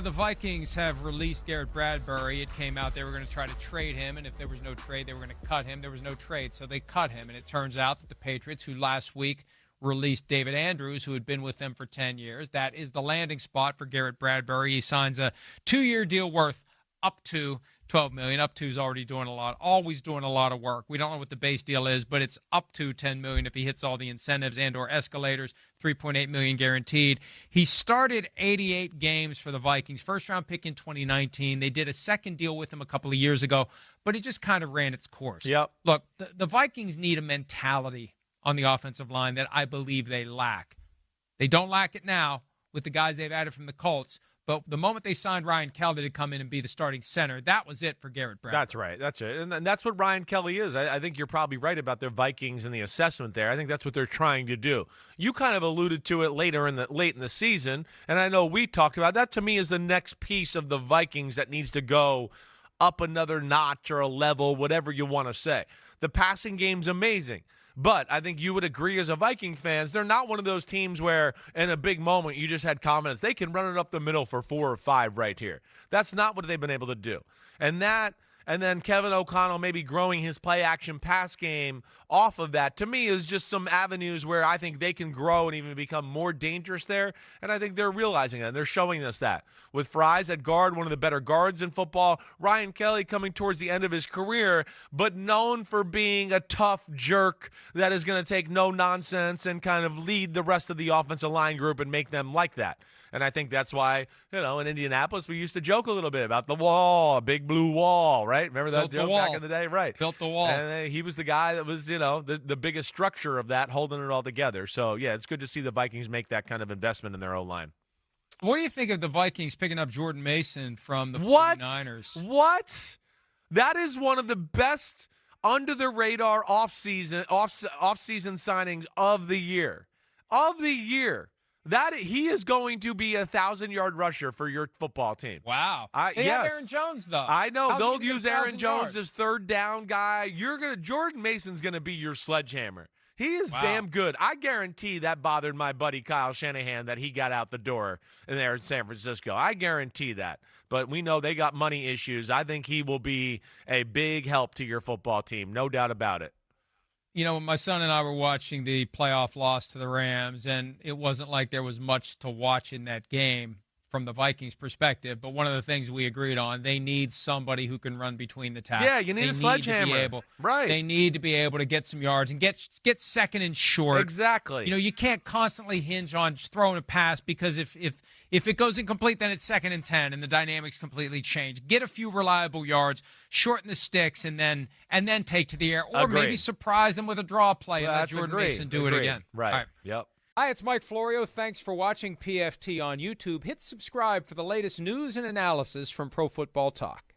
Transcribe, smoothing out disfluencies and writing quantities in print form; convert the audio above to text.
The Vikings have released Garrett Bradbury. It came out they were going to try to trade him, and if there was no trade, they were going to cut him. There was no trade, so they cut him. And it turns out that the Patriots, who last week released David Andrews, who had been with them for 10 years, that is the landing spot for Garrett Bradbury. He signs a 2-year deal worth up to $12 million. Up to is already doing a lot, always doing a lot of work. We don't know what the base deal is, but it's up to $10 million if he hits all the incentives and or escalators. $3.8 million guaranteed. He started 88 games for the Vikings, first-round pick in 2019. They did a second deal with him a couple of years ago, but it just kind of ran its course. Yep. Look, the Vikings need a mentality on the offensive line that I believe they lack. They don't lack it now with the guys they've added from the Colts, but the moment they signed Ryan Kelly to come in and be the starting center, that was it for Garrett Bradbury. That's right. That's it. And that's what Ryan Kelly is. I think you're probably right about their Vikings and the assessment there. I think that's what they're trying to do. You kind of alluded to it late in the season, and I know we talked about that. To me is the next piece of the Vikings that needs to go up another notch or a level, whatever you want to say. The passing game's amazing. But I think you would agree as a Viking fans, they're not one of those teams where in a big moment you just had confidence. They can run it up the middle for 4 or 5 right here. That's not what they've been able to do. And then Kevin O'Connell maybe growing his play-action pass game off of that, to me, is just some avenues where I think they can grow and even become more dangerous there, and I think they're realizing that, and they're showing us that. With Fries at guard, one of the better guards in football, Ryan Kelly coming towards the end of his career, but known for being a tough jerk that is going to take no nonsense and kind of lead the rest of the offensive line group and make them like that. And I think that's why, in Indianapolis, we used to joke a little bit about the wall, big blue wall, right? Remember that joke back in the day? Right. Built the wall. And he was the guy that was, the biggest structure of that, holding it all together. So, yeah, it's good to see the Vikings make that kind of investment in their O-line. What do you think of the Vikings picking up Jordan Mason from the 49ers? What? That is one of the best under-the-radar off-season signings of the year. Of the year. That he is going to be a 1,000-yard rusher for your football team. Wow. They have Aaron Jones, though. I know. How's They'll use Aaron Jones yards? as third down guy. Jordan Mason's going to be your sledgehammer. He is damn good. I guarantee that bothered my buddy Kyle Shanahan that he got out the door there in San Francisco. I guarantee that. But we know they got money issues. I think he will be a big help to your football team. No doubt about it. My son and I were watching the playoff loss to the Rams, and it wasn't like there was much to watch in that game from the Vikings' perspective. But one of the things we agreed on, they need somebody who can run between the tackles. Yeah, you need a sledgehammer. Right. They need to be able to get some yards and get second and short. Exactly. You can't constantly hinge on throwing a pass because if it goes incomplete, then it's 2nd and 10, and the dynamics completely change. Get a few reliable yards, shorten the sticks, and then take to the air, or maybe surprise them with a draw play and let Jordan Mason do it again. Right. All right. Yep. Hi, it's Mike Florio. Thanks for watching PFT on YouTube. Hit subscribe for the latest news and analysis from Pro Football Talk.